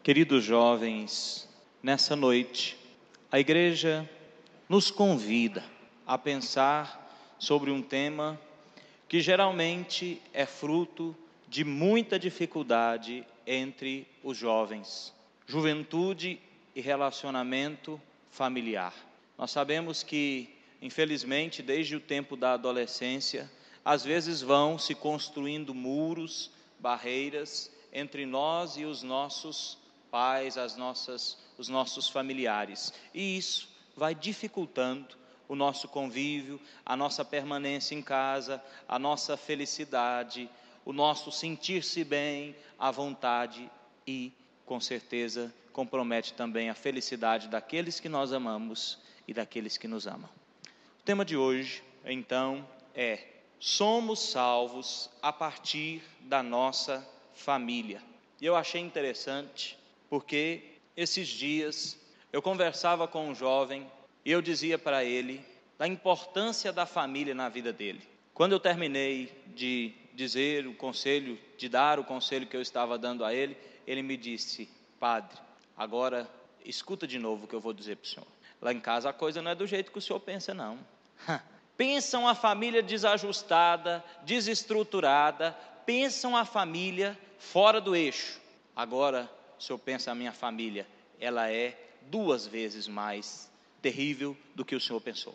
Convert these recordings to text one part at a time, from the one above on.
Queridos jovens, nessa noite, a igreja nos convida a pensar sobre um tema que geralmente é fruto de muita dificuldade entre os jovens: juventude e relacionamento familiar. Nós sabemos que, infelizmente, desde o tempo da adolescência, às vezes vão se construindo muros, barreiras entre nós e os nossos pais, os nossos familiares. E isso vai dificultando o nosso convívio, a nossa permanência em casa, a nossa felicidade, o nosso sentir-se bem, a vontade e, com certeza, compromete também a felicidade daqueles que nós amamos e daqueles que nos amam. O tema de hoje, então, é: somos salvos a partir da nossa família. E eu achei interessante, porque esses dias eu conversava com um jovem e eu dizia para ele da importância da família na vida dele. Quando eu terminei de dar o conselho que eu estava dando a ele, ele me disse: padre, agora escuta de novo o que eu vou dizer para o senhor. Lá em casa a coisa não é do jeito que o senhor pensa, não. Pensam a família desajustada, desestruturada, pensam a família fora do eixo. Agora, o senhor pensa, a minha família, ela é 2 vezes mais terrível do que o senhor pensou.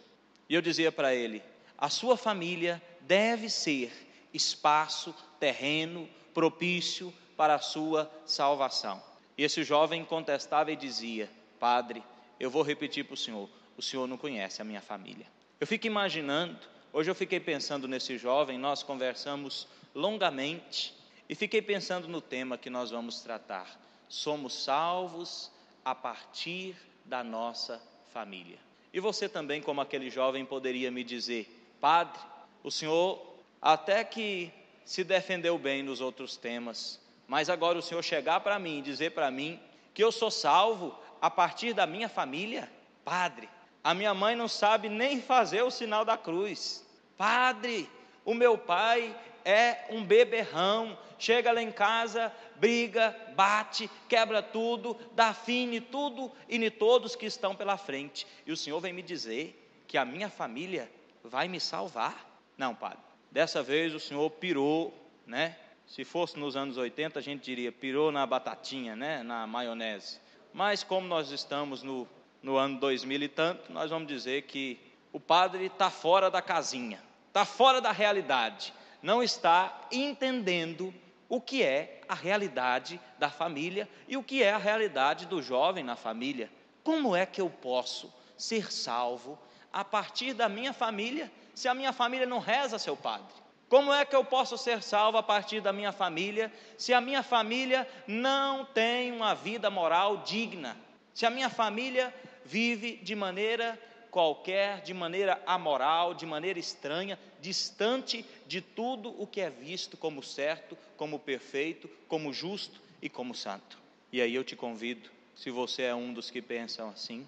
E eu dizia para ele: a sua família deve ser espaço, terreno, propício para a sua salvação. E esse jovem contestava e dizia: padre, eu vou repetir para o senhor não conhece a minha família. Eu fico imaginando, hoje eu fiquei pensando nesse jovem, nós conversamos longamente, e fiquei pensando no tema que nós vamos tratar: somos salvos a partir da nossa família. E você também, como aquele jovem, poderia me dizer: padre, o senhor até que se defendeu bem nos outros temas, mas agora o senhor chegar para mim e dizer para mim que eu sou salvo a partir da minha família? Padre, a minha mãe não sabe nem fazer o sinal da cruz. Padre, o meu pai é um beberrão, chega lá em casa, briga, bate, quebra tudo, dá fim em tudo e em todos que estão pela frente. E o senhor vem me dizer que a minha família vai me salvar? Não, padre, dessa vez o senhor pirou, né? Se fosse nos anos 80, a gente diria pirou na batatinha, né? Na maionese. Mas como nós estamos no ano 2000 e tanto, nós vamos dizer que o padre está fora da casinha, está fora da realidade, não está entendendo o que é a realidade da família e o que é a realidade do jovem na família. Como é que eu posso ser salvo a partir da minha família, se a minha família não reza, seu padre? Como é que eu posso ser salvo a partir da minha família, se a minha família não tem uma vida moral digna? Se a minha família vive de maneira qualquer, de maneira amoral, de maneira estranha, distante de tudo o que é visto como certo, como perfeito, como justo e como santo. E aí eu te convido, se você é um dos que pensam assim,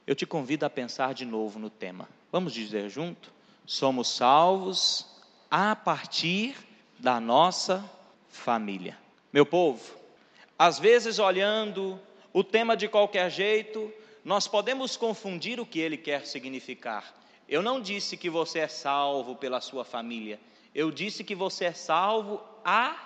eu te convido a pensar de novo no tema. Vamos dizer junto? Somos salvos a partir da nossa família. Meu povo, às vezes olhando o tema de qualquer jeito, nós podemos confundir o que ele quer significar. Eu não disse que você é salvo pela sua família, eu disse que você é salvo a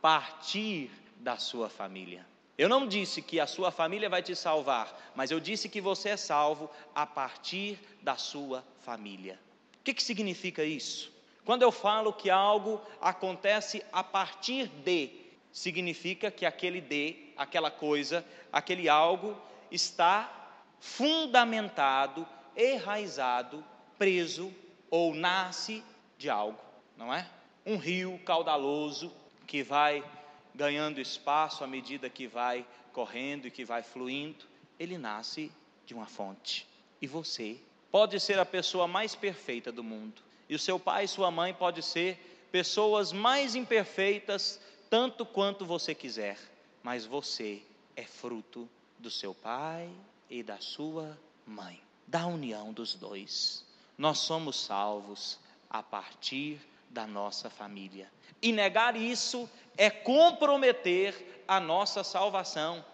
partir da sua família. Eu não disse que a sua família vai te salvar, mas eu disse que você é salvo a partir da sua família. O que significa isso? Quando eu falo que algo acontece a partir de, significa que aquela coisa, aquele algo está fundamentado, enraizado, preso ou nasce de algo, não é? Um rio caudaloso que vai ganhando espaço à medida que vai correndo e que vai fluindo, ele nasce de uma fonte. E você pode ser a pessoa mais perfeita do mundo, e o seu pai e sua mãe podem ser pessoas mais imperfeitas, tanto quanto você quiser, mas você é fruto do seu pai e da sua mãe, da união dos dois. Nós somos salvos a partir da nossa família, e negar isso é comprometer a nossa salvação.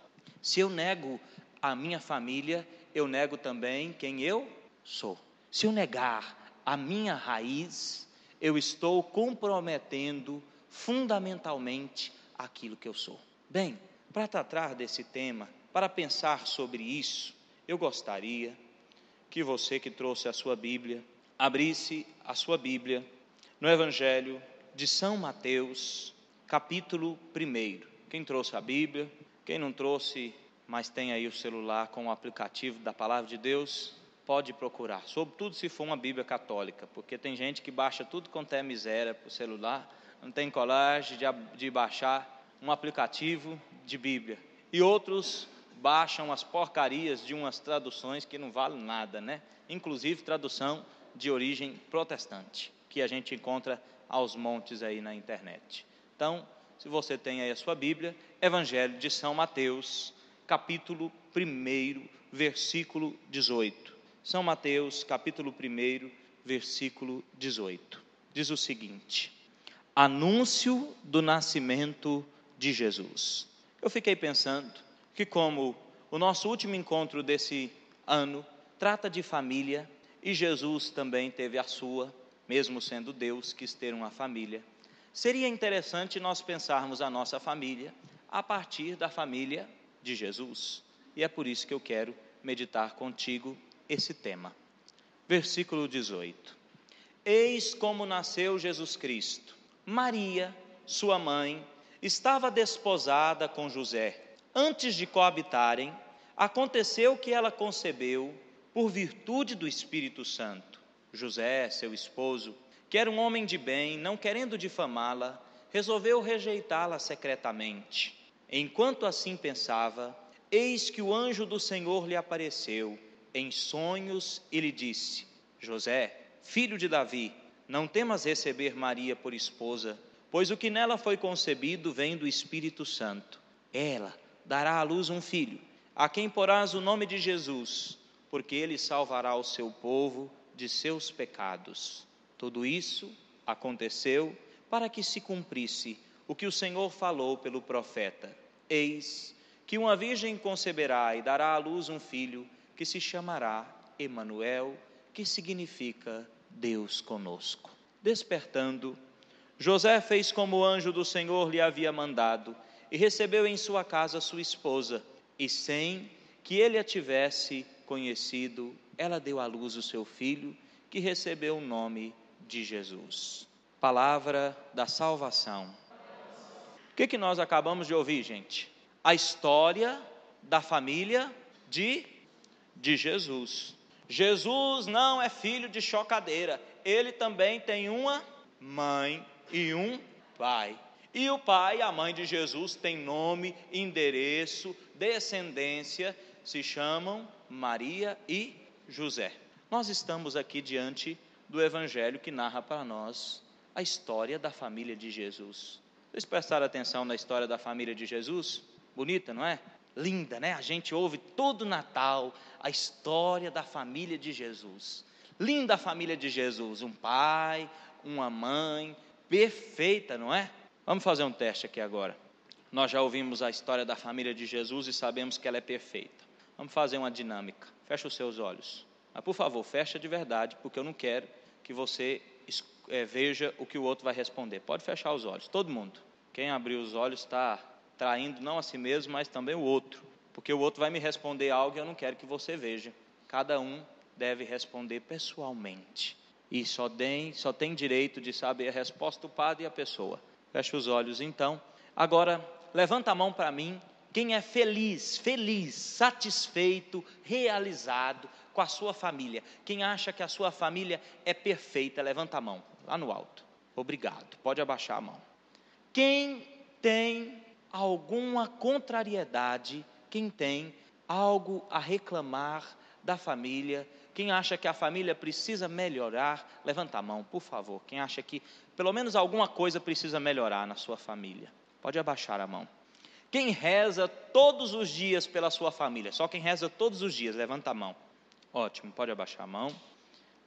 Se eu nego a minha família, eu nego também quem eu sou. Se eu negar a minha raiz, eu estou comprometendo fundamentalmente aquilo que eu sou. Bem, para tratar desse tema, para pensar sobre isso, eu gostaria que você que trouxe a sua Bíblia, abrisse a sua Bíblia no Evangelho de São Mateus, capítulo 1. Quem trouxe a Bíblia, quem não trouxe, mas tem aí o celular com o aplicativo da Palavra de Deus, pode procurar, sobretudo se for uma Bíblia católica, porque tem gente que baixa tudo quanto é miséria para o celular, não tem coragem de baixar um aplicativo de Bíblia, e outros baixam as porcarias de umas traduções que não valem nada, né? Inclusive tradução de origem protestante, que a gente encontra aos montes aí na internet. Então, se você tem aí a sua Bíblia, Evangelho de São Mateus, capítulo 1, versículo 18. São Mateus, capítulo 1, versículo 18. Diz o seguinte: anúncio do nascimento de Jesus. Eu fiquei pensando que, como o nosso último encontro desse ano trata de família, e Jesus também teve a sua, mesmo sendo Deus, quis ter uma família, seria interessante nós pensarmos a nossa família a partir da família de Jesus. E é por isso que eu quero meditar contigo esse tema. Versículo 18. Eis como nasceu Jesus Cristo. Maria, sua mãe, estava desposada com José. Antes de coabitarem, aconteceu que ela concebeu por virtude do Espírito Santo. José, seu esposo, que era um homem de bem, não querendo difamá-la, resolveu rejeitá-la secretamente. Enquanto assim pensava, eis que o anjo do Senhor lhe apareceu em sonhos e lhe disse: José, filho de Davi, não temas receber Maria por esposa, pois o que nela foi concebido vem do Espírito Santo. Ela dará à luz um filho, a quem porás o nome de Jesus, porque ele salvará o seu povo de seus pecados. Tudo isso aconteceu para que se cumprisse o que o Senhor falou pelo profeta: eis que uma virgem conceberá e dará à luz um filho, que se chamará Emanuel, que significa Deus conosco. Despertando, José fez como o anjo do Senhor lhe havia mandado, e recebeu em sua casa sua esposa, e sem que ele a tivesse conhecido, ela deu à luz o seu filho, que recebeu o nome de Jesus. Palavra da salvação. O que nós acabamos de ouvir, gente? A história da família de Jesus. Jesus não é filho de chocadeira, ele também tem uma mãe e um pai. E o pai e a mãe de Jesus têm nome, endereço, descendência, se chamam Maria e José. Nós estamos aqui diante do Evangelho que narra para nós a história da família de Jesus. Vocês prestaram atenção na história da família de Jesus? Bonita, não é? Linda, né? A gente ouve todo Natal a história da família de Jesus. Linda a família de Jesus, um pai, uma mãe, perfeita, não é? Vamos fazer um teste aqui agora. Nós já ouvimos a história da família de Jesus e sabemos que ela é perfeita. Vamos fazer uma dinâmica. Fecha os seus olhos. Mas, por favor, fecha de verdade, porque eu não quero que você veja o que o outro vai responder. Pode fechar os olhos, todo mundo. Quem abrir os olhos está traindo não a si mesmo, mas também o outro. Porque o outro vai me responder algo e eu não quero que você veja. Cada um deve responder pessoalmente. E só tem direito de saber a resposta do padre e a pessoa. Fecha os olhos então. Agora, levanta a mão para mim. Quem é feliz, satisfeito, realizado com a sua família? Quem acha que a sua família é perfeita, levanta a mão, lá no alto. Obrigado, pode abaixar a mão. Quem tem alguma contrariedade, quem tem algo a reclamar da família, quem acha que a família precisa melhorar, levanta a mão, por favor. Quem acha que pelo menos alguma coisa precisa melhorar na sua família, pode abaixar a mão. Quem reza todos os dias pela sua família? Só quem reza todos os dias, levanta a mão. Ótimo, pode abaixar a mão.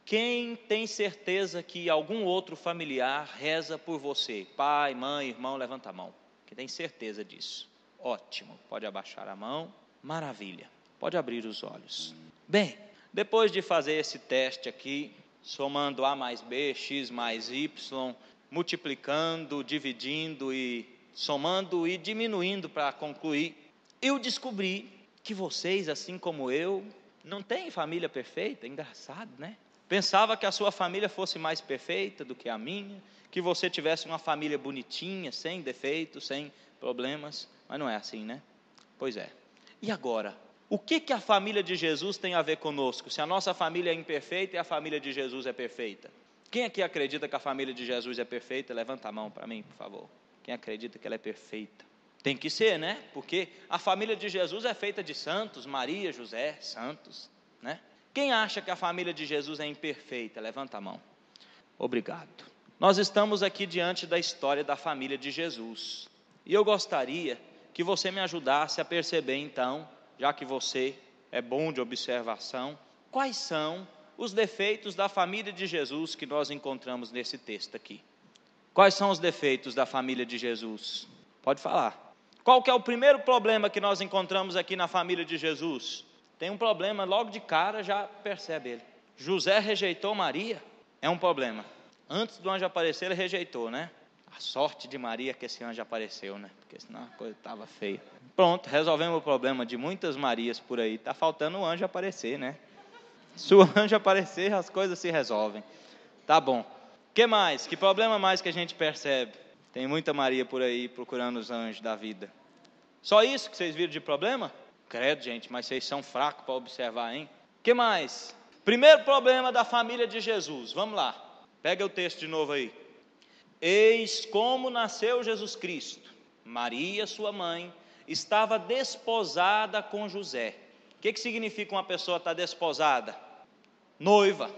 Quem tem certeza que algum outro familiar reza por você? Pai, mãe, irmão, levanta a mão. Quem tem certeza disso? Ótimo, pode abaixar a mão. Maravilha. Pode abrir os olhos. Bem, depois de fazer esse teste aqui, somando A mais B, X mais Y, multiplicando, dividindo e somando e diminuindo para concluir, eu descobri que vocês, assim como eu, não têm família perfeita. Engraçado, né? Pensava que a sua família fosse mais perfeita do que a minha, que você tivesse uma família bonitinha, sem defeitos, sem problemas, mas não é assim, né? Pois é. E agora, o que a família de Jesus tem a ver conosco? Se a nossa família é imperfeita e a família de Jesus é perfeita. Quem aqui acredita que a família de Jesus é perfeita? Levanta a mão para mim, por favor. Quem acredita que ela é perfeita? Tem que ser, né? Porque a família de Jesus é feita de santos, Maria, José, santos, né? Quem acha que a família de Jesus é imperfeita? Levanta a mão. Obrigado. Nós estamos aqui diante da história da família de Jesus. E eu gostaria que você me ajudasse a perceber então, já que você é bom de observação, quais são os defeitos da família de Jesus que nós encontramos nesse texto aqui. Quais são os defeitos da família de Jesus? Pode falar. Qual que é o primeiro problema que nós encontramos aqui na família de Jesus? Tem um problema, logo de cara já percebe ele. José rejeitou Maria, é um problema. Antes do anjo aparecer, ele rejeitou, né? A sorte de Maria que esse anjo apareceu, né? Porque senão a coisa estava feia. Pronto, resolvemos o problema de muitas Marias por aí. Está faltando o anjo aparecer, né? Se o anjo aparecer, as coisas se resolvem. Tá bom. Que mais? Que problema mais que a gente percebe? Tem muita Maria por aí procurando os anjos da vida. Só isso que vocês viram de problema? Credo, gente, mas vocês são fracos para observar, hein? Que mais? Primeiro problema da família de Jesus. Vamos lá. Pega o texto de novo aí. Eis como nasceu Jesus Cristo. Maria, sua mãe, estava desposada com José. O que significa uma pessoa estar desposada? Noiva.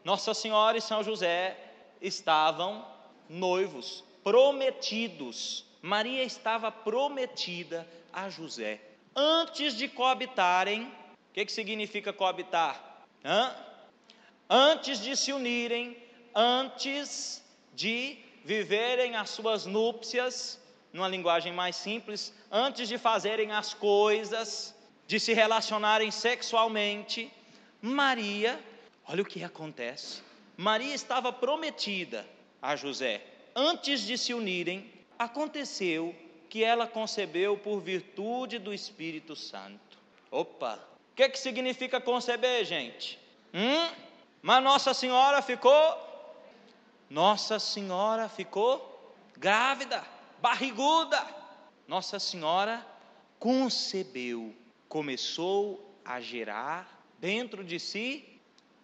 Nossa Senhora e São José estavam noivos, prometidos. Maria estava prometida a José. Antes de coabitarem, o que significa coabitar? Antes de se unirem, antes de viverem as suas núpcias, numa linguagem mais simples, antes de fazerem as coisas, de se relacionarem sexualmente, Maria, olha o que acontece, Maria estava prometida a José. Antes de se unirem, aconteceu que ela concebeu por virtude do Espírito Santo. Opa! O que significa conceber, gente? Mas Nossa Senhora ficou grávida, barriguda. Nossa Senhora concebeu, começou a gerar dentro de si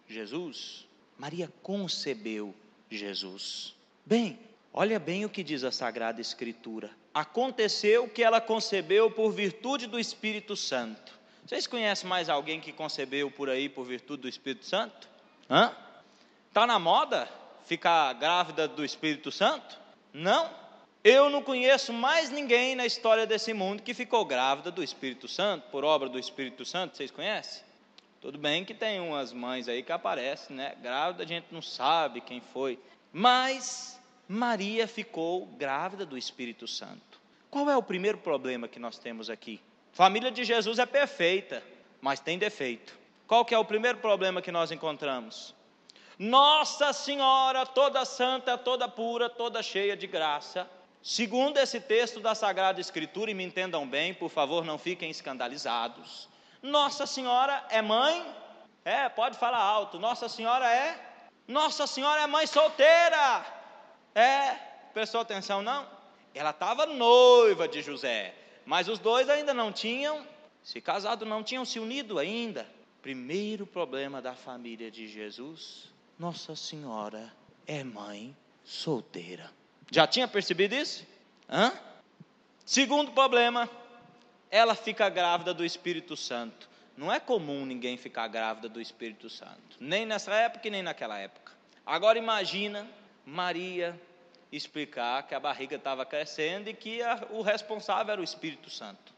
Jesus. Maria concebeu Jesus. Bem, olha bem o que diz a Sagrada Escritura. Aconteceu que ela concebeu por virtude do Espírito Santo. Vocês conhecem mais alguém que concebeu por aí por virtude do Espírito Santo? Está na moda ficar grávida do Espírito Santo? Não. Eu não conheço mais ninguém na história desse mundo que ficou grávida do Espírito Santo, por obra do Espírito Santo. Vocês conhecem? Tudo bem que tem umas mães aí que aparecem, né? Grávida, a gente não sabe quem foi. Mas Maria ficou grávida do Espírito Santo. Qual é o primeiro problema que nós temos aqui? A família de Jesus é perfeita, mas tem defeito. Qual que é o primeiro problema que nós encontramos? Nossa Senhora, toda santa, toda pura, toda cheia de graça. Segundo esse texto da Sagrada Escritura, e me entendam bem, por favor, não fiquem escandalizados. Nossa Senhora é mãe? Pode falar alto. Nossa Senhora é mãe solteira. Prestou atenção não? Ela estava noiva de José, mas os dois ainda não tinham se casado, não tinham se unido ainda. Primeiro problema da família de Jesus: Nossa Senhora é mãe solteira. Já tinha percebido isso? Segundo problema, ela fica grávida do Espírito Santo. Não é comum ninguém ficar grávida do Espírito Santo, nem nessa época e nem naquela época. Agora imagina Maria explicar que a barriga estava crescendo e que o responsável era o Espírito Santo.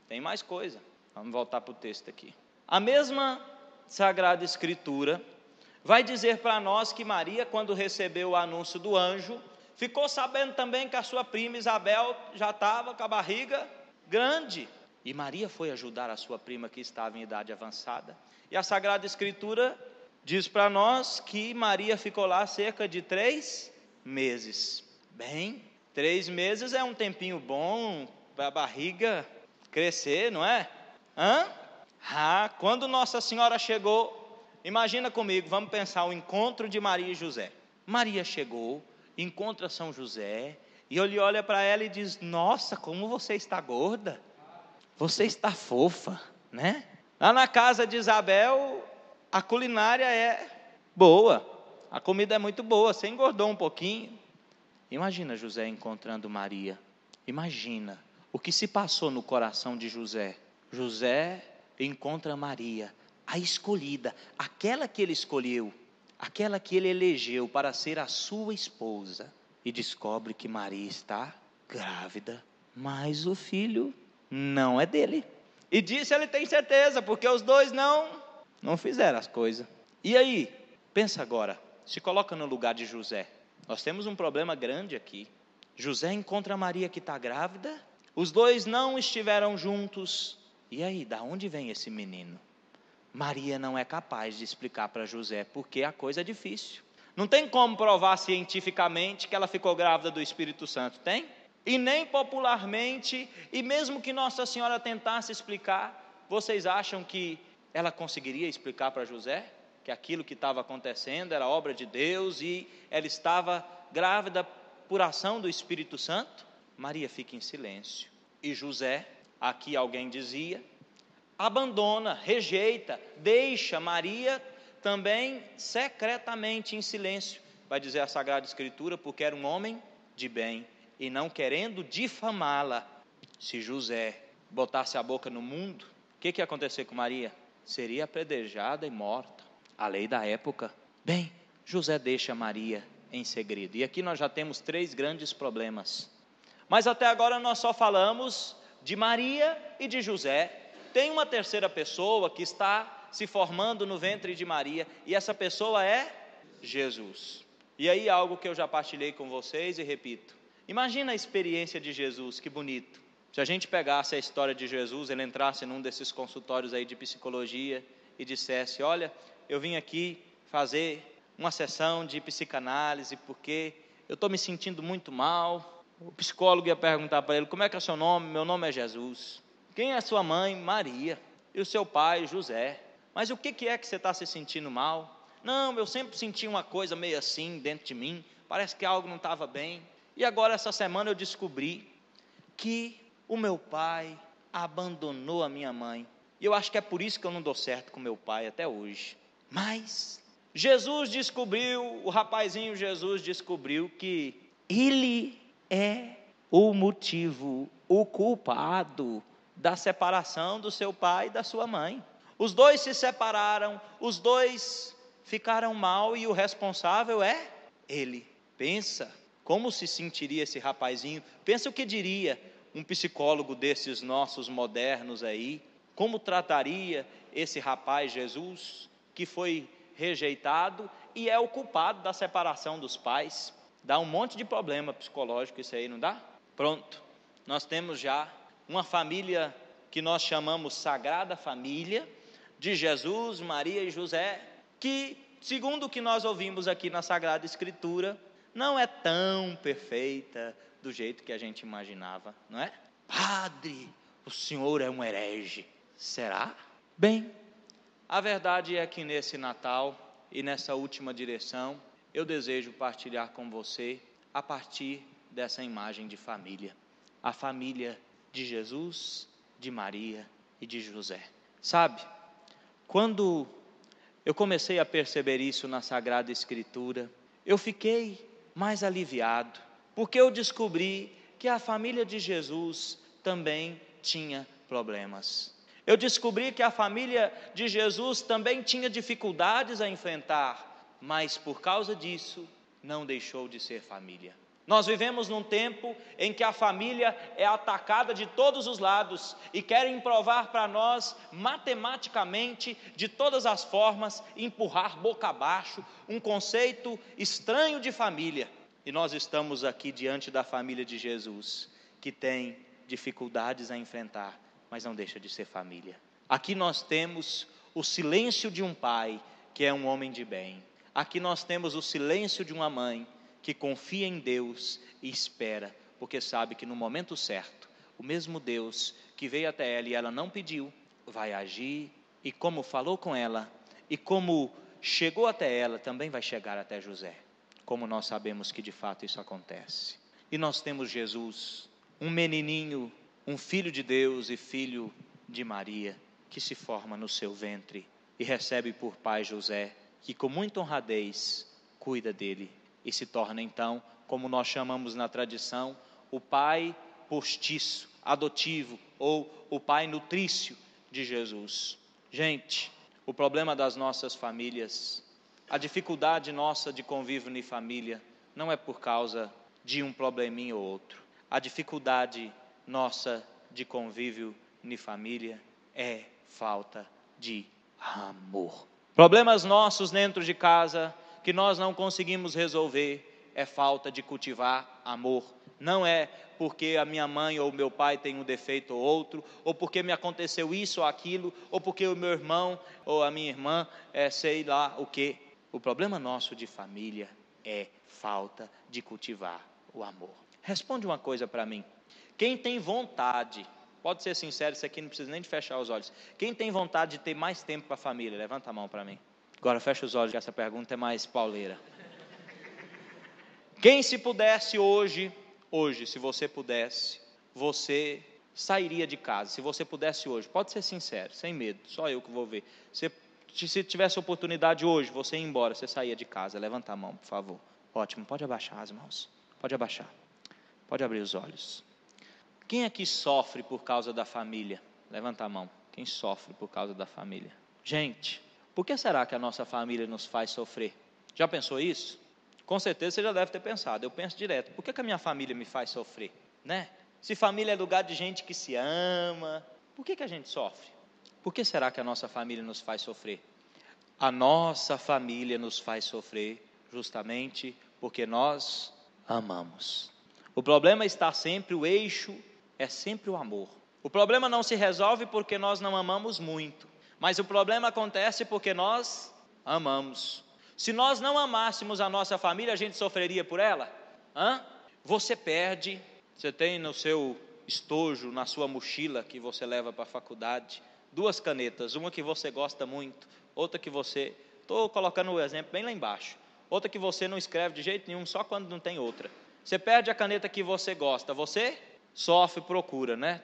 Tem mais coisa. Vamos voltar para o texto aqui. A mesma Sagrada Escritura vai dizer para nós que Maria, quando recebeu o anúncio do anjo, ficou sabendo também que a sua prima Isabel já estava com a barriga grande. E Maria foi ajudar a sua prima que estava em idade avançada. E a Sagrada Escritura diz para nós que Maria ficou lá cerca de 3 meses. Bem, 3 meses é um tempinho bom para a barriga crescer, não é? Quando Nossa Senhora chegou, imagina comigo, vamos pensar o encontro de Maria e José. Maria chegou, encontra São José, e ele olha para ela e diz: nossa, como você está gorda, você está fofa, né? Lá na casa de Isabel, a culinária é boa, a comida é muito boa, você engordou um pouquinho. Imagina José encontrando Maria, imagina o que se passou no coração de José. José encontra Maria, a escolhida, aquela que ele escolheu, aquela que ele elegeu para ser a sua esposa, e descobre que Maria está grávida, mas o filho não é dele. E disso ele tem certeza, porque os dois não fizeram as coisas. E aí, pensa agora, se coloca no lugar de José. Nós temos um problema grande aqui. José encontra Maria que está grávida, os dois não estiveram juntos. E aí, da onde vem esse menino? Maria não é capaz de explicar para José, porque a coisa é difícil. Não tem como provar cientificamente que ela ficou grávida do Espírito Santo, tem? E nem popularmente, e mesmo que Nossa Senhora tentasse explicar, vocês acham que ela conseguiria explicar para José que aquilo que estava acontecendo era obra de Deus e ela estava grávida por ação do Espírito Santo? Maria fica em silêncio. E José, aqui alguém dizia, abandona, rejeita, deixa Maria também secretamente em silêncio. Vai dizer a Sagrada Escritura, porque era um homem de bem e não querendo difamá-la. Se José botasse a boca no mundo, o que ia acontecer com Maria? Seria apedrejada e morta. A lei da época. Bem, José deixa Maria em segredo. E aqui nós já temos 3 grandes problemas. Mas até agora nós só falamos de Maria e de José. Tem uma terceira pessoa que está se formando no ventre de Maria, e essa pessoa é Jesus. E aí algo que eu já partilhei com vocês e repito. Imagina a experiência de Jesus, que bonito. Se a gente pegasse a história de Jesus, ele entrasse num desses consultórios aí de psicologia e dissesse: olha, eu vim aqui fazer uma sessão de psicanálise porque eu estou me sentindo muito mal. O psicólogo ia perguntar para ele: como é que é o seu nome? Meu nome é Jesus. Quem é a sua mãe? Maria. E o seu pai? José. Mas o que é que você está se sentindo mal? Não, eu sempre senti uma coisa meio assim dentro de mim, parece que algo não estava bem. E agora essa semana eu descobri que o meu pai abandonou a minha mãe. E eu acho que é por isso que eu não dou certo com meu pai até hoje. Mas Jesus descobriu, o rapazinho Jesus descobriu que ele é o motivo, o culpado da separação do seu pai e da sua mãe. Os dois se separaram, os dois ficaram mal e o responsável é ele. Pensa como se sentiria esse rapazinho, pensa o que diria um psicólogo desses nossos modernos aí, como trataria esse rapaz Jesus, que foi rejeitado e é o culpado da separação dos pais. Dá um monte de problema psicológico isso aí, não dá? Pronto, nós temos já uma família que nós chamamos Sagrada Família, de Jesus, Maria e José, que, segundo o que nós ouvimos aqui na Sagrada Escritura, não é tão perfeita do jeito que a gente imaginava, não é? Padre, o senhor é um herege. Será? Bem, a verdade é que nesse Natal e nessa última direção, eu desejo partilhar com você a partir dessa imagem de família. A família de Jesus, de Maria e de José. Sabe, quando eu comecei a perceber isso na Sagrada Escritura, eu fiquei mais aliviado, porque eu descobri que a família de Jesus também tinha problemas. Eu descobri que a família de Jesus também tinha dificuldades a enfrentar, mas por causa disso, não deixou de ser família. Nós vivemos num tempo em que a família é atacada de todos os lados e querem provar para nós, matematicamente, de todas as formas, empurrar boca abaixo um conceito estranho de família. E nós estamos aqui diante da família de Jesus, que tem dificuldades a enfrentar, mas não deixa de ser família. Aqui nós temos o silêncio de um pai que é um homem de bem. Aqui nós temos o silêncio de uma mãe que confia em Deus e espera, porque sabe que no momento certo, o mesmo Deus que veio até ela e ela não pediu, vai agir, e como falou com ela, e como chegou até ela, também vai chegar até José, como nós sabemos que de fato isso acontece. E nós temos Jesus, um menininho, um filho de Deus e filho de Maria, que se forma no seu ventre e recebe por pai José, que com muita honradez cuida dele e se torna então, como nós chamamos na tradição, o pai postiço, adotivo, ou o pai nutrício de Jesus. Gente, o problema das nossas famílias, a dificuldade nossa de convívio em família, não é por causa de um probleminha ou outro. A dificuldade nossa de convívio em família é falta de amor. Problemas nossos dentro de casa que nós não conseguimos resolver é falta de cultivar amor. Não é porque a minha mãe ou meu pai tem um defeito ou outro, ou porque me aconteceu isso ou aquilo, ou porque o meu irmão ou a minha irmã sei lá o quê. O problema nosso de família é falta de cultivar o amor. Responde uma coisa para mim. Quem tem vontade, pode ser sincero, isso aqui não precisa nem de fechar os olhos. Quem tem vontade de ter mais tempo para a família? Levanta a mão para mim. Agora fecha os olhos, que essa pergunta é mais pauleira. Quem se pudesse hoje, se você pudesse, você sairia de casa? Se você pudesse hoje, pode ser sincero, sem medo, só eu que vou ver. Se tivesse oportunidade hoje, você ir embora, você saía de casa. Levanta a mão, por favor. Ótimo, pode abaixar as mãos. Pode abaixar. Pode abrir os olhos. Quem aqui sofre por causa da família? Levanta a mão. Quem sofre por causa da família? Gente, por que será que a nossa família nos faz sofrer? Já pensou isso? Com certeza você já deve ter pensado. Eu penso direto. Por que a minha família me faz sofrer? Né? Se família é lugar de gente que se ama, por que a gente sofre? Por que será que a nossa família nos faz sofrer? A nossa família nos faz sofrer justamente porque nós amamos. O problema está sempre, o eixo é sempre o amor. O problema não se resolve porque nós não amamos muito, mas o problema acontece porque nós amamos. Se nós não amássemos a nossa família, a gente sofreria por ela? Você perde, você tem no seu estojo, na sua mochila que você leva para a faculdade, 2 canetas, uma que você gosta muito, outra que você, estou colocando o exemplo bem lá embaixo, outra que você não escreve de jeito nenhum, só quando não tem outra. Você perde a caneta que você gosta, você sofre, procura, né?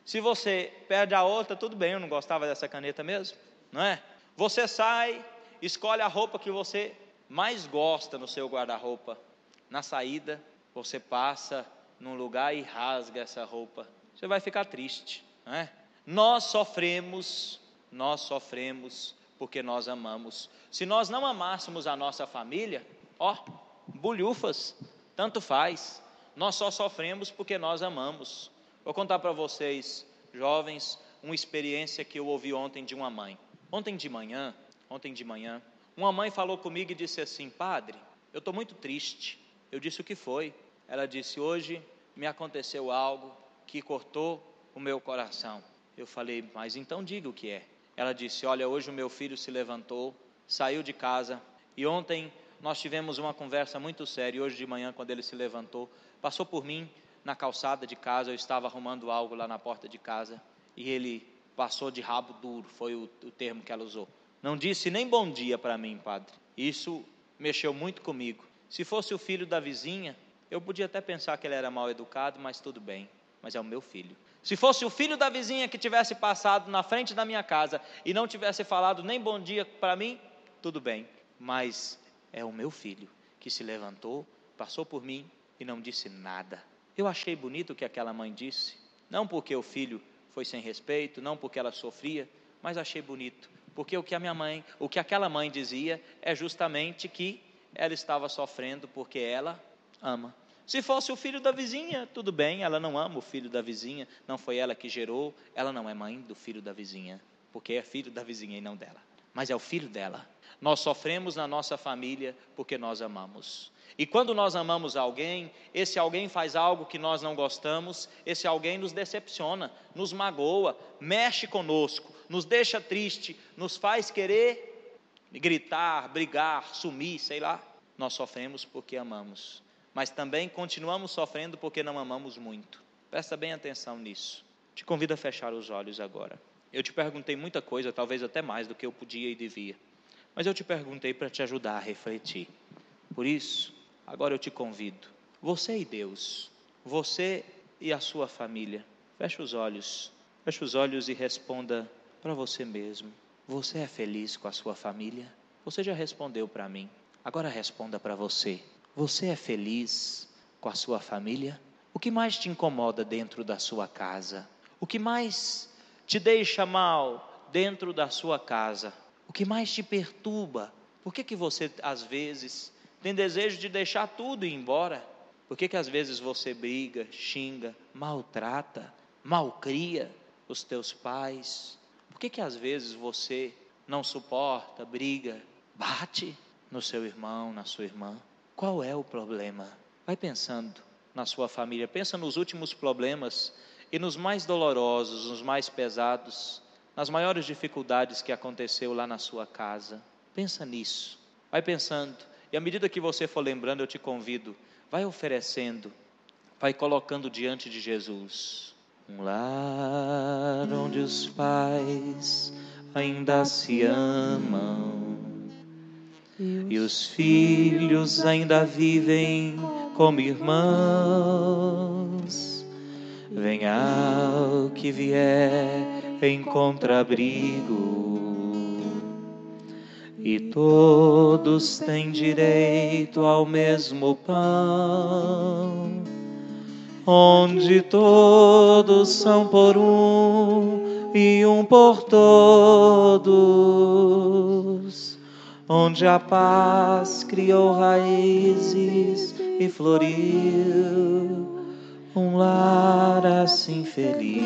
Se você perde a outra, tudo bem, eu não gostava dessa caneta mesmo, não é? Você sai, escolhe a roupa que você mais gosta no seu guarda-roupa. Na saída, você passa num lugar e rasga essa roupa. Você vai ficar triste, não é? Nós sofremos porque nós amamos. Se nós não amássemos a nossa família, bolhufas, tanto faz. Nós só sofremos porque nós amamos. Vou contar para vocês, jovens, uma experiência que eu ouvi ontem de uma mãe. Ontem de manhã, uma mãe falou comigo e disse assim: padre, eu estou muito triste. Eu disse: o que foi? Ela disse: hoje me aconteceu algo que cortou o meu coração. Eu falei: mas então diga o que é. Ela disse: olha, hoje o meu filho se levantou, saiu de casa, e ontem nós tivemos uma conversa muito séria, e hoje de manhã, quando ele se levantou, passou por mim na calçada de casa, eu estava arrumando algo lá na porta de casa, e ele passou de rabo duro, foi o termo que ela usou. Não disse nem bom dia para mim, padre. Isso mexeu muito comigo. Se fosse o filho da vizinha, eu podia até pensar que ele era mal educado, mas tudo bem, mas é o meu filho. Se fosse o filho da vizinha que tivesse passado na frente da minha casa e não tivesse falado nem bom dia para mim, tudo bem, mas é o meu filho que se levantou, passou por mim e não disse nada. Eu achei bonito o que aquela mãe disse, não porque o filho foi sem respeito, não porque ela sofria, mas achei bonito, porque o que aquela mãe dizia é justamente que ela estava sofrendo porque ela ama. Se fosse o filho da vizinha, tudo bem, ela não ama o filho da vizinha, não foi ela que gerou, ela não é mãe do filho da vizinha, porque é filho da vizinha e não dela, mas é o filho dela. Nós sofremos na nossa família porque nós amamos. E quando nós amamos alguém, esse alguém faz algo que nós não gostamos, esse alguém nos decepciona, nos magoa, mexe conosco, nos deixa triste, nos faz querer gritar, brigar, sumir, sei lá. Nós sofremos porque amamos, mas também continuamos sofrendo porque não amamos muito. Presta bem atenção nisso. Te convido a fechar os olhos agora. Eu te perguntei muita coisa, talvez até mais do que eu podia e devia, mas eu te perguntei para te ajudar a refletir. Por isso, agora eu te convido, você e Deus, você e a sua família, feche os olhos e responda para você mesmo. Você é feliz com a sua família? Você já respondeu para mim, agora responda para você. Você é feliz com a sua família? O que mais te incomoda dentro da sua casa? O que mais te deixa mal dentro da sua casa? O que mais te perturba? Por que você às vezes tem desejo de deixar tudo e ir embora? Por que às vezes você briga, xinga, maltrata, malcria os teus pais? Por que às vezes você não suporta, briga, bate no seu irmão, na sua irmã? Qual é o problema? Vai pensando na sua família, pensa nos últimos problemas e nos mais dolorosos, nos mais pesados, nas maiores dificuldades que aconteceu lá na sua casa. Pensa nisso, vai pensando, e à medida que você for lembrando, eu te convido, vai oferecendo, vai colocando diante de Jesus. Um lar onde os pais ainda se amam e os filhos ainda vivem como irmãos. Venha ao que vier, encontra abrigo, e todos têm direito ao mesmo pão, onde todos são por um e um por todos, onde a paz criou raízes e floriu. Um lar assim feliz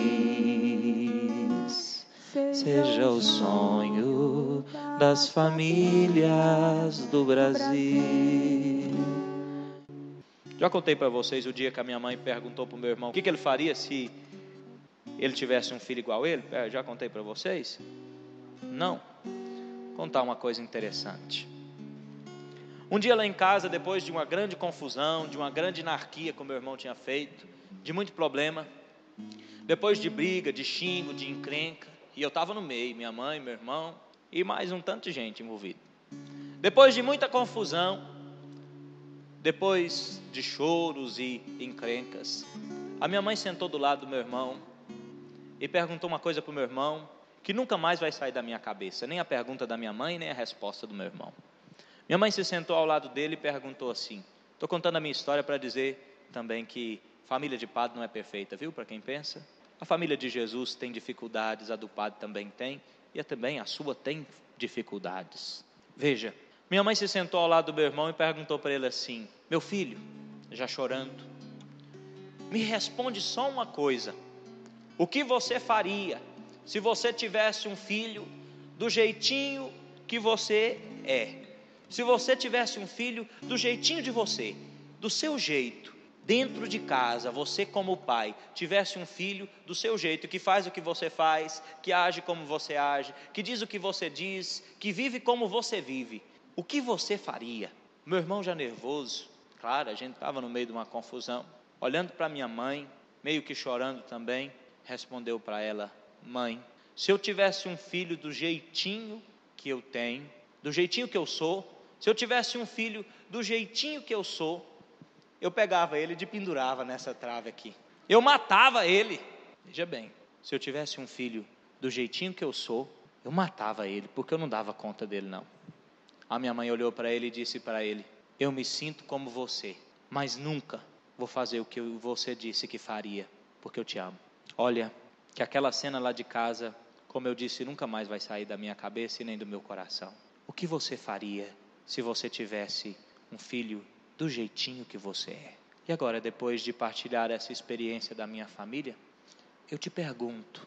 seja o sonho das famílias do Brasil. Já contei para vocês o dia que a minha mãe perguntou para o meu irmão o que ele faria se ele tivesse um filho igual a ele. Já contei para vocês? Não. Vou contar uma coisa interessante. Um dia lá em casa, depois de uma grande confusão, de uma grande anarquia que o meu irmão tinha feito, de muito problema, depois de briga, de xingo, de encrenca, e eu estava no meio, minha mãe, meu irmão e mais um tanto de gente envolvida. Depois de muita confusão, depois de choros e encrencas, a minha mãe sentou do lado do meu irmão e perguntou uma coisa para o meu irmão que nunca mais vai sair da minha cabeça, nem a pergunta da minha mãe, nem a resposta do meu irmão. Minha mãe se sentou ao lado dele e perguntou assim, estou contando a minha história para dizer também que família de padre não é perfeita, viu, para quem pensa? A família de Jesus tem dificuldades, a do padre também tem, e também a sua tem dificuldades. Veja, minha mãe se sentou ao lado do meu irmão e perguntou para ele assim, meu filho, já chorando, me responde só uma coisa, o que você faria se você tivesse um filho do jeitinho que você é? Se você tivesse um filho do jeitinho de você, do seu jeito, dentro de casa, você como pai, tivesse um filho do seu jeito, que faz o que você faz, que age como você age, que diz o que você diz, que vive como você vive, o que você faria? Meu irmão já nervoso, claro, a gente estava no meio de uma confusão, olhando para minha mãe, meio que chorando também, respondeu para ela, mãe, se eu tivesse um filho do jeitinho que eu tenho, do jeitinho que eu sou, se eu tivesse um filho do jeitinho que eu sou, eu pegava ele e pendurava nessa trave aqui. Eu matava ele. Veja bem, se eu tivesse um filho do jeitinho que eu sou, eu matava ele, porque eu não dava conta dele não. A minha mãe olhou para ele e disse para ele, eu me sinto como você, mas nunca vou fazer o que você disse que faria, porque eu te amo. Olha, que aquela cena lá de casa, como eu disse, nunca mais vai sair da minha cabeça e nem do meu coração. O que você faria se você tivesse um filho do jeitinho que você é? E agora, depois de partilhar essa experiência da minha família, eu te pergunto,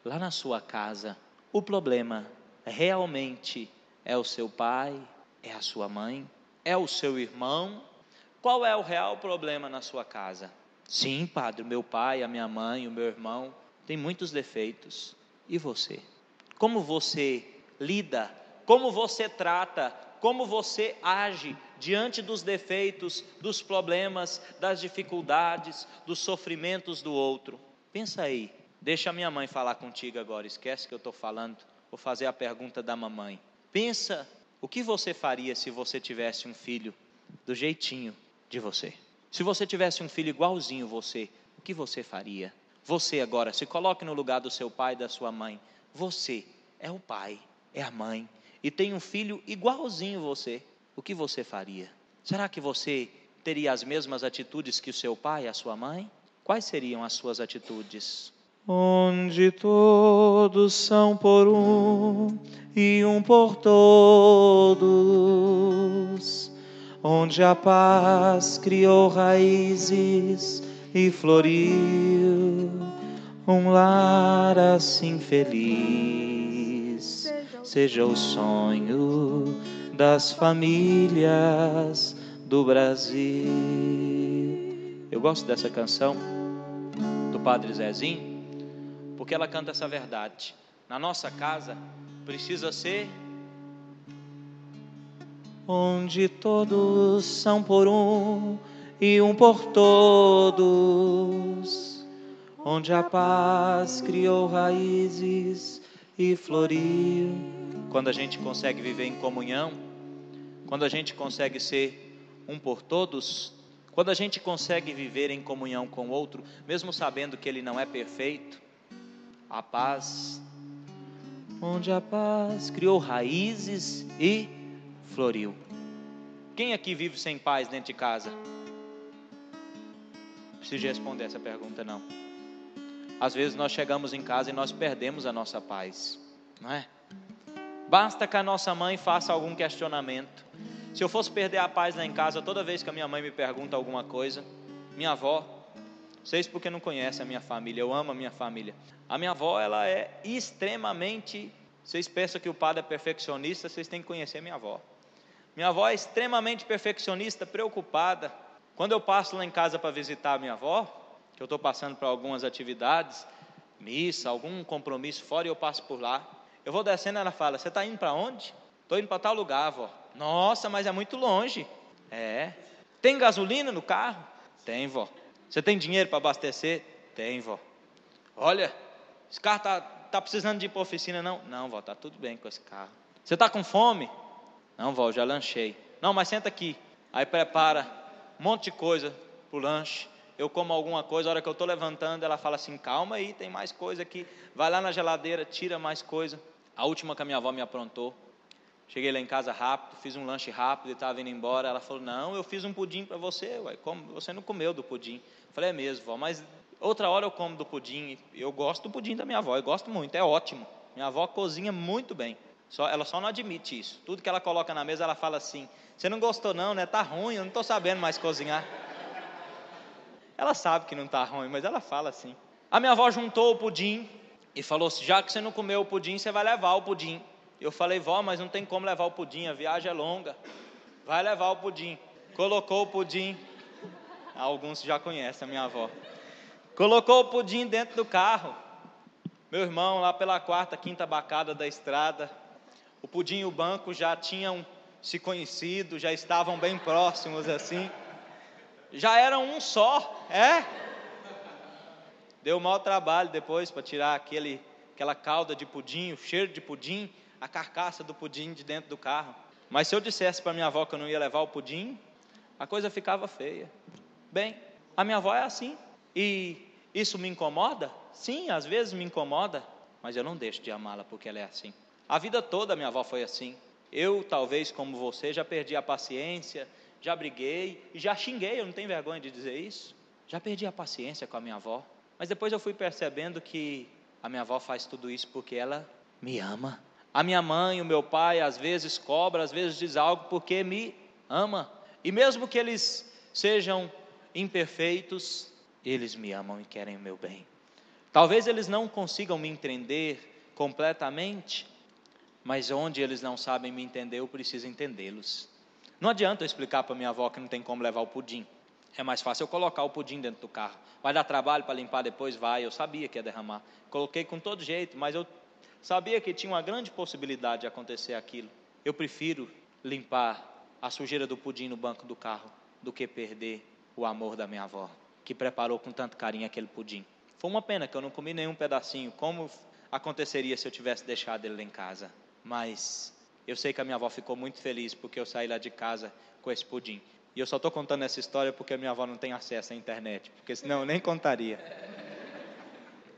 lá na sua casa, o problema realmente É o seu pai? É a sua mãe? É o seu irmão? Qual é o real problema na sua casa? Sim, padre, o meu pai, a minha mãe, o meu irmão tem muitos defeitos. E você? Como você lida? Como você trata? Como você age diante dos defeitos, dos problemas, das dificuldades, dos sofrimentos do outro? Pensa aí. Deixa a minha mãe falar contigo agora. Esquece que eu estou falando. Vou fazer a pergunta da mamãe. Pensa, o que você faria se você tivesse um filho do jeitinho de você? Se você tivesse um filho igualzinho você, o que você faria? Você agora, se coloque no lugar do seu pai e da sua mãe. Você é o pai, é a mãe, e tem um filho igualzinho você. O que você faria? Será que você teria as mesmas atitudes que o seu pai e a sua mãe? Quais seriam as suas atitudes? Onde todos são por um e um por todos, onde a paz criou raízes e floriu, um lar assim feliz, seja o sonho das famílias do Brasil. Eu gosto dessa canção do Padre Zezinho, porque ela canta essa verdade. Na nossa casa precisa ser onde todos são por um e um por todos, onde a paz criou raízes e floriu. Quando a gente consegue viver em comunhão, quando a gente consegue ser um por todos, quando a gente consegue viver em comunhão com o outro, mesmo sabendo que ele não é perfeito, a paz, onde a paz criou raízes e floriu. Quem aqui vive sem paz dentro de casa? Não preciso responder essa pergunta não. Às vezes nós chegamos em casa e nós perdemos a nossa paz, não é? Basta que a nossa mãe faça algum questionamento. Se eu fosse perder a paz lá em casa, toda vez que a minha mãe me pergunta alguma coisa, minha avó, vocês porque não conhecem a minha família, eu amo a minha família. A minha avó, ela é extremamente, vocês pensam que o padre é perfeccionista, vocês têm que conhecer a minha avó. Minha avó é extremamente perfeccionista, preocupada. Quando eu passo lá em casa para visitar a minha avó, que eu estou passando por algumas atividades, missa, algum compromisso fora, e eu passo por lá, eu vou descendo, ela fala, você está indo para onde? Estou indo para tal lugar, avó. Nossa, mas é muito longe. É. Tem gasolina no carro? Tem, vó. Você tem dinheiro para abastecer? Tem, vó. Olha, esse carro tá precisando de ir para a oficina, não? Não, vó, está tudo bem com esse carro. Você está com fome? Não, vó, já lanchei. Não, mas senta aqui. Aí prepara um monte de coisa para o lanche. Eu como alguma coisa, a hora que eu estou levantando, ela fala assim, calma aí, tem mais coisa aqui. Vai lá na geladeira, tira mais coisa. A última que a minha avó me aprontou. Cheguei lá em casa rápido, fiz um lanche rápido e estava indo embora. Ela falou, não, eu fiz um pudim para você, ué, como você não comeu do pudim? Eu falei, é mesmo, vó, mas outra hora eu como do pudim. Eu gosto do pudim da minha avó, eu gosto muito, é ótimo. Minha avó cozinha muito bem, ela só não admite isso. Tudo que ela coloca na mesa, ela fala assim, você não gostou não, né? Tá ruim, eu não estou sabendo mais cozinhar. Ela sabe que não está ruim, mas ela fala assim. A minha avó juntou o pudim e falou assim, já que você não comeu o pudim, você vai levar o pudim. Eu falei, vó, mas não tem como levar o pudim, a viagem é longa. Vai levar o pudim. Colocou o pudim. Alguns já conhecem a minha avó. Colocou o pudim dentro do carro. Meu irmão, lá pela quarta, quinta bacada da estrada, o pudim e o banco já tinham se conhecido, já estavam bem próximos assim. Já eram um só, é? Deu mau trabalho depois para tirar aquela calda de pudim, o cheiro de pudim, a carcaça do pudim de dentro do carro. Mas se eu dissesse para minha avó que eu não ia levar o pudim, a coisa ficava feia. Bem, a minha avó é assim. E isso me incomoda? Sim, às vezes me incomoda, mas eu não deixo de amá-la porque ela é assim. A vida toda a minha avó foi assim. Eu, talvez como você, já perdi a paciência, já briguei e já xinguei, eu não tenho vergonha de dizer isso. Já perdi a paciência com a minha avó. Mas depois eu fui percebendo que a minha avó faz tudo isso porque ela me ama. A minha mãe, o meu pai, às vezes cobra, às vezes diz algo porque me ama. E mesmo que eles sejam imperfeitos, eles me amam e querem o meu bem. Talvez eles não consigam me entender completamente, Mas onde eles não sabem me entender, eu preciso entendê-los. Não adianta eu explicar para minha avó que não tem como levar o pudim. É mais fácil eu colocar o pudim dentro do carro. Vai dar trabalho para limpar depois? Vai. Eu sabia que ia derramar. Coloquei com todo jeito, mas eu sabia que tinha uma grande possibilidade de acontecer aquilo. Eu prefiro limpar a sujeira do pudim no banco do carro do que perder o amor da minha avó, que preparou com tanto carinho aquele pudim. Foi uma pena que eu não comi nenhum pedacinho, como aconteceria se eu tivesse deixado ele lá em casa. Mas eu sei que a minha avó ficou muito feliz porque eu saí lá de casa com esse pudim. E eu só estou contando essa história porque a minha avó não tem acesso à internet, porque senão eu nem contaria.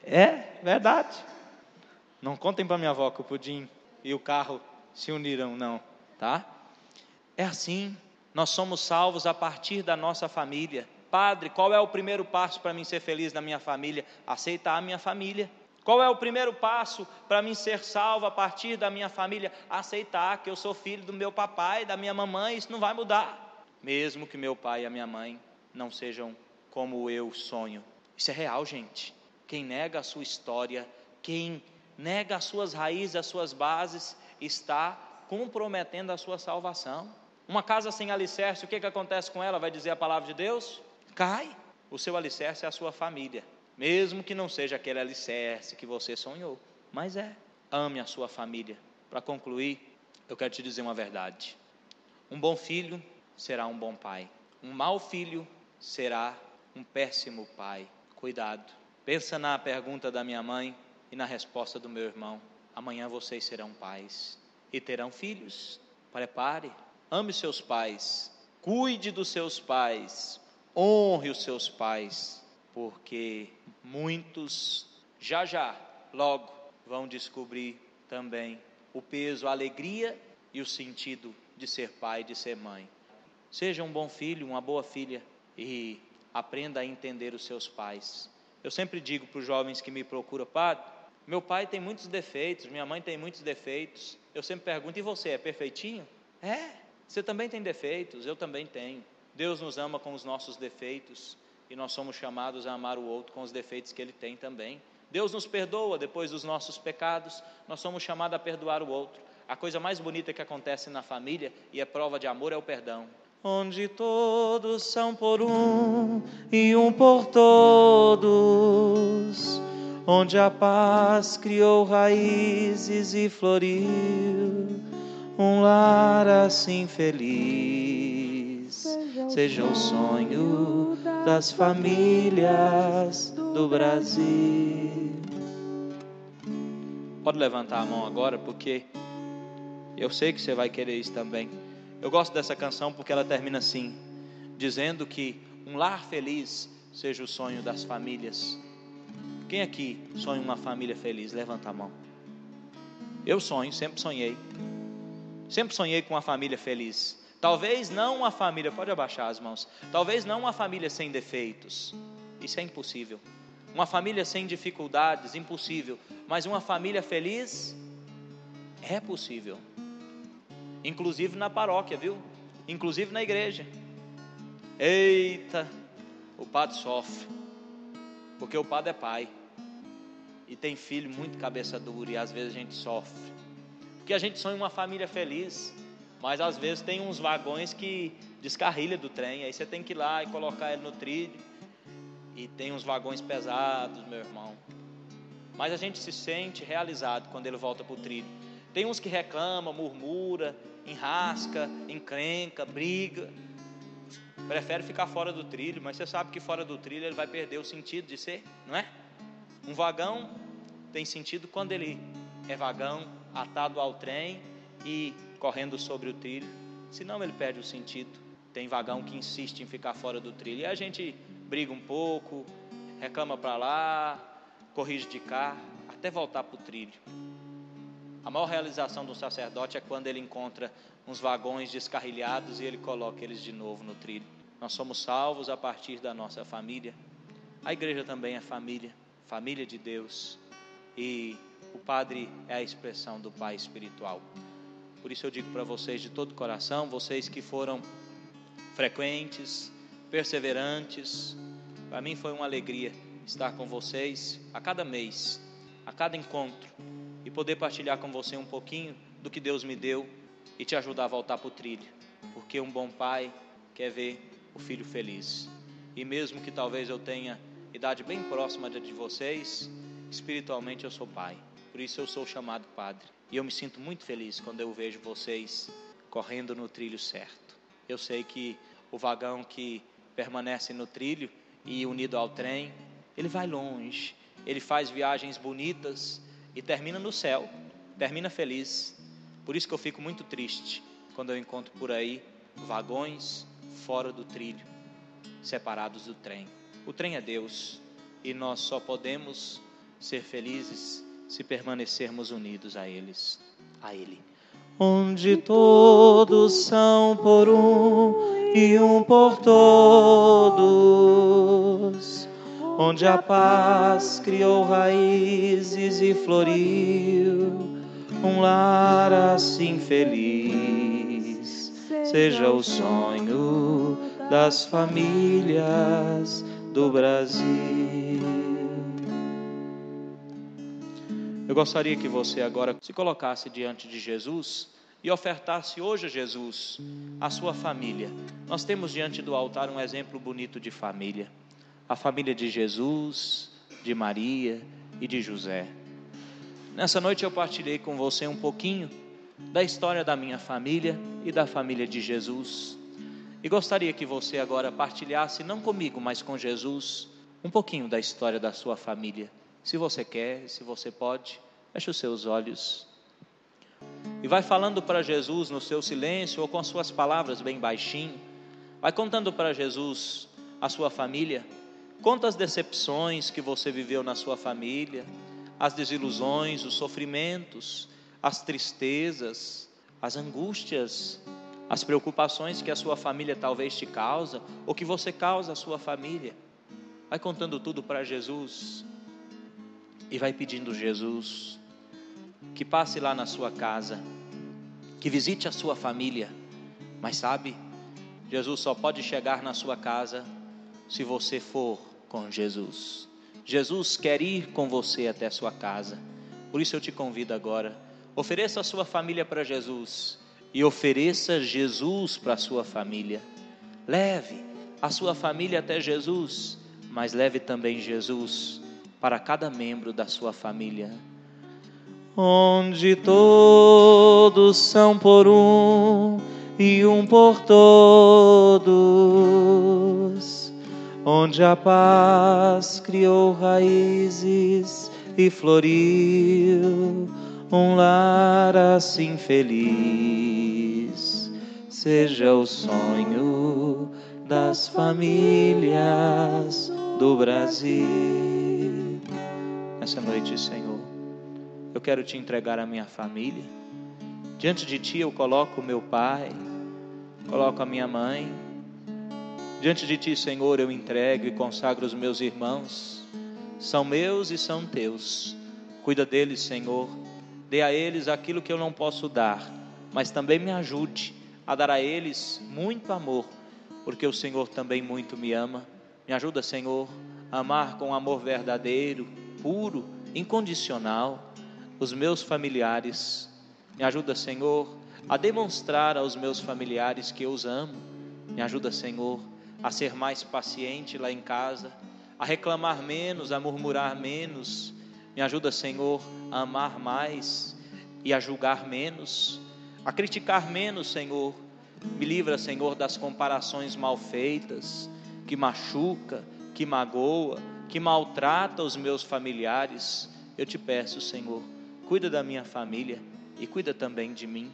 É verdade. Não contem para minha avó que o pudim e o carro se uniram, não, tá? É assim, nós somos salvos a partir da nossa família. Padre, qual é o primeiro passo para mim ser feliz na minha família? Aceitar a minha família. Qual é o primeiro passo para mim ser salvo a partir da minha família? Aceitar que eu sou filho do meu papai, da minha mamãe. Isso não vai mudar. Mesmo que meu pai e a minha mãe não sejam como eu sonho. Isso é real, gente. Quem nega a sua história, quem nega as suas raízes, as suas bases, está comprometendo a sua salvação. Uma casa sem alicerce, o que acontece com ela? Vai dizer a palavra de Deus? Cai. O seu alicerce é a sua família. Mesmo que não seja aquele alicerce que você sonhou. Mas ame a sua família. Para concluir, eu quero te dizer uma verdade. Um bom filho será um bom pai. Um mau filho será um péssimo pai. Cuidado. Pensa na pergunta da minha mãe e na resposta do meu irmão. Amanhã vocês serão pais e terão filhos. Prepare. Ame seus pais. Cuide dos seus pais. Honre os seus pais. Porque muitos, logo, vão descobrir também o peso, a alegria e o sentido de ser pai, de ser mãe. Seja um bom filho, uma boa filha e aprenda a entender os seus pais. Eu sempre digo para os jovens que me procuram, padre, meu pai tem muitos defeitos, minha mãe tem muitos defeitos. Eu sempre pergunto, e você, é perfeitinho? Você também tem defeitos, eu também tenho. Deus nos ama com os nossos defeitos e nós somos chamados a amar o outro com os defeitos que ele tem também. Deus nos perdoa depois dos nossos pecados, nós somos chamados a perdoar o outro. A coisa mais bonita que acontece na família e é prova de amor é o perdão. Onde todos são por um e um por todos, onde a paz criou raízes e floriu, um lar assim feliz, seja o sonho das famílias do Brasil. Pode levantar a mão agora, porque eu sei que você vai querer isso também. Eu gosto dessa canção porque ela termina assim, dizendo que um lar feliz seja o sonho das famílias. Quem aqui sonha uma família feliz? Levanta a mão. Eu sonho, sempre sonhei com uma família feliz. Talvez não uma família, pode abaixar as mãos, talvez não uma família sem defeitos, isso é impossível. Uma família sem dificuldades, impossível. Mas uma família feliz é possível. Inclusive na paróquia, viu? Inclusive na igreja. Eita, o padre sofre, porque o padre é pai e tem filho muito cabeça dura, e às vezes a gente sofre, porque a gente sonha uma família feliz, mas às vezes tem uns vagões que descarrilha do trem, aí você tem que ir lá e colocar ele no trilho, e tem uns vagões pesados, meu irmão, mas a gente se sente realizado quando ele volta para o trilho. Tem uns que reclamam, murmura, enrasca, encrenca, briga, prefere ficar fora do trilho, mas você sabe que fora do trilho ele vai perder o sentido de ser, não é? Um vagão tem sentido quando ele é vagão, atado ao trem e correndo sobre o trilho, senão ele perde o sentido. Tem vagão que insiste em ficar fora do trilho, e a gente briga um pouco, reclama para lá, corrige de cá, até voltar para o trilho. A maior realização do sacerdote é quando ele encontra uns vagões descarrilhados e ele coloca eles de novo no trilho. Nós somos salvos a partir da nossa família. A igreja também é família, família de Deus. E o padre é a expressão do pai espiritual. Por isso eu digo para vocês de todo o coração, vocês que foram frequentes, perseverantes, para mim foi uma alegria estar com vocês a cada mês, a cada encontro, e poder partilhar com você um pouquinho do que Deus me deu e te ajudar a voltar para o trilho, porque um bom pai quer ver o filho feliz. E mesmo que talvez eu tenha idade bem próxima de vocês, espiritualmente eu sou pai, por isso eu sou chamado padre, e eu me sinto muito feliz quando eu vejo vocês correndo no trilho certo. Eu sei que o vagão que permanece no trilho e unido ao trem, ele vai longe, ele faz viagens bonitas e termina no céu, termina feliz. Por isso que eu fico muito triste quando eu encontro por aí vagões fora do trilho, separados do trem. O trem é Deus e nós só podemos ser felizes se permanecermos unidos a Ele. Onde todos são por um e um por todos, onde a paz criou raízes e floriu, um lar assim feliz, seja o sonho das famílias do Brasil. Eu gostaria que você agora se colocasse diante de Jesus e ofertasse hoje a Jesus a sua família. Nós temos diante do altar um exemplo bonito de família, a família de Jesus, de Maria e de José. Nessa noite eu partilhei com você um pouquinho da história da minha família e da família de Jesus, e gostaria que você agora partilhasse, não comigo, mas com Jesus, um pouquinho da história da sua família. Se você quer, se você pode, feche os seus olhos e vai falando para Jesus no seu silêncio ou com as suas palavras bem baixinho. Vai contando para Jesus a sua família. Conta as decepções que você viveu na sua família, as desilusões, os sofrimentos, as tristezas, as angústias, as preocupações que a sua família talvez te causa ou que você causa à sua família. Vai contando tudo para Jesus e vai pedindo Jesus que passe lá na sua casa, que visite a sua família. Mas sabe, Jesus só pode chegar na sua casa se você for com Jesus. Jesus quer ir com você até a sua casa. Por isso eu te convido agora, ofereça a sua família para Jesus e ofereça Jesus para a sua família. Leve a sua família até Jesus, mas leve também Jesus para cada membro da sua família. Onde todos são por um e um por todos, onde a paz criou raízes e floriu, um lar assim feliz, seja o sonho das famílias do Brasil. Nessa noite, Senhor, eu quero te entregar a minha família. Diante de ti eu coloco o meu pai, coloco a minha mãe. Diante de ti, Senhor, eu entrego e consagro os meus irmãos. São meus e são teus. Cuida deles, Senhor. Dê a eles aquilo que eu não posso dar, mas também me ajude a dar a eles muito amor, porque o Senhor também muito me ama. Me ajuda, Senhor, a amar com amor verdadeiro, puro, incondicional os meus familiares. Me ajuda, Senhor, a demonstrar aos meus familiares que eu os amo. Me ajuda, Senhor, a ser mais paciente lá em casa, a reclamar menos, a murmurar menos. Me ajuda, Senhor, a amar mais e a julgar menos, a criticar menos, Senhor. Me livra, Senhor, das comparações mal feitas, que machuca, que magoa, que maltrata os meus familiares. Eu te peço, Senhor, cuida da minha família e cuida também de mim.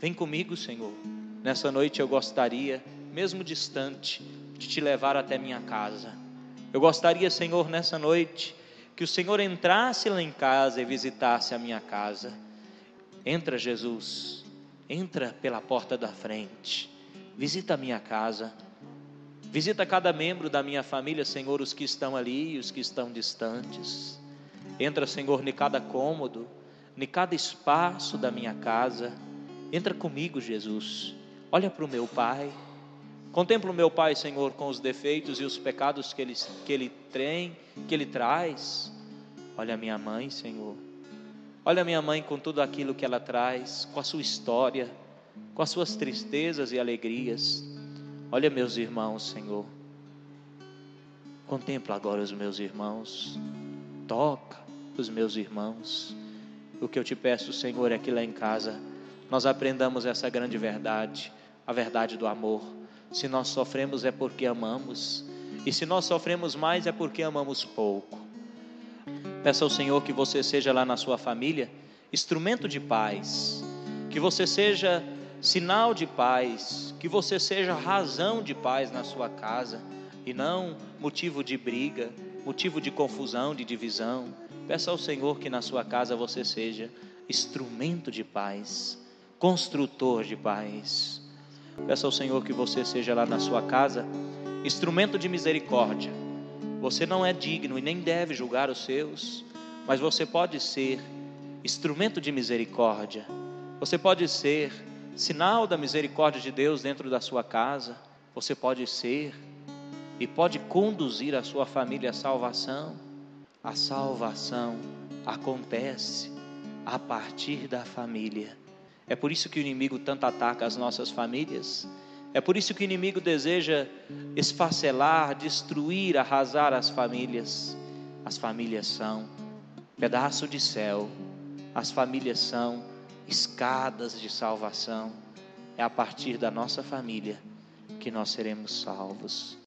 Vem comigo, Senhor. Nessa noite eu gostaria, mesmo distante, de te levar até minha casa. Eu gostaria, Senhor, nessa noite, que o Senhor entrasse lá em casa e visitasse a minha casa. Entra, Jesus, entra pela porta da frente, visita a minha casa, visita cada membro da minha família, Senhor, os que estão ali e os que estão distantes. Entra, Senhor, em cada cômodo, em cada espaço da minha casa. Entra comigo, Jesus. Olha para o meu pai. Contempla o meu pai, Senhor, com os defeitos e os pecados que ele tem, que ele traz. Olha a minha mãe, Senhor. Olha minha mãe com tudo aquilo que ela traz, com a sua história, com as suas tristezas e alegrias. Olha meus irmãos, Senhor. Contempla agora os meus irmãos. Toca os meus irmãos. O que eu te peço, Senhor, é que lá em casa nós aprendamos essa grande verdade, a verdade do amor. Se nós sofremos é porque amamos, e se nós sofremos mais é porque amamos pouco. Peça ao Senhor que você seja lá na sua família instrumento de paz, que você seja sinal de paz, que você seja razão de paz na sua casa e não motivo de briga, motivo de confusão, de divisão. Peça ao Senhor que na sua casa você seja instrumento de paz, construtor de paz. Peça ao Senhor que você seja lá na sua casa instrumento de misericórdia. Você não é digno e nem deve julgar os seus, mas você pode ser instrumento de misericórdia. Você pode ser sinal da misericórdia de Deus dentro da sua casa. Você pode ser e pode conduzir a sua família à salvação. A salvação acontece a partir da família. É por isso que o inimigo tanto ataca as nossas famílias. É por isso que o inimigo deseja esfacelar, destruir, arrasar as famílias. As famílias são pedaço de céu. As famílias são escadas de salvação. É a partir da nossa família que nós seremos salvos.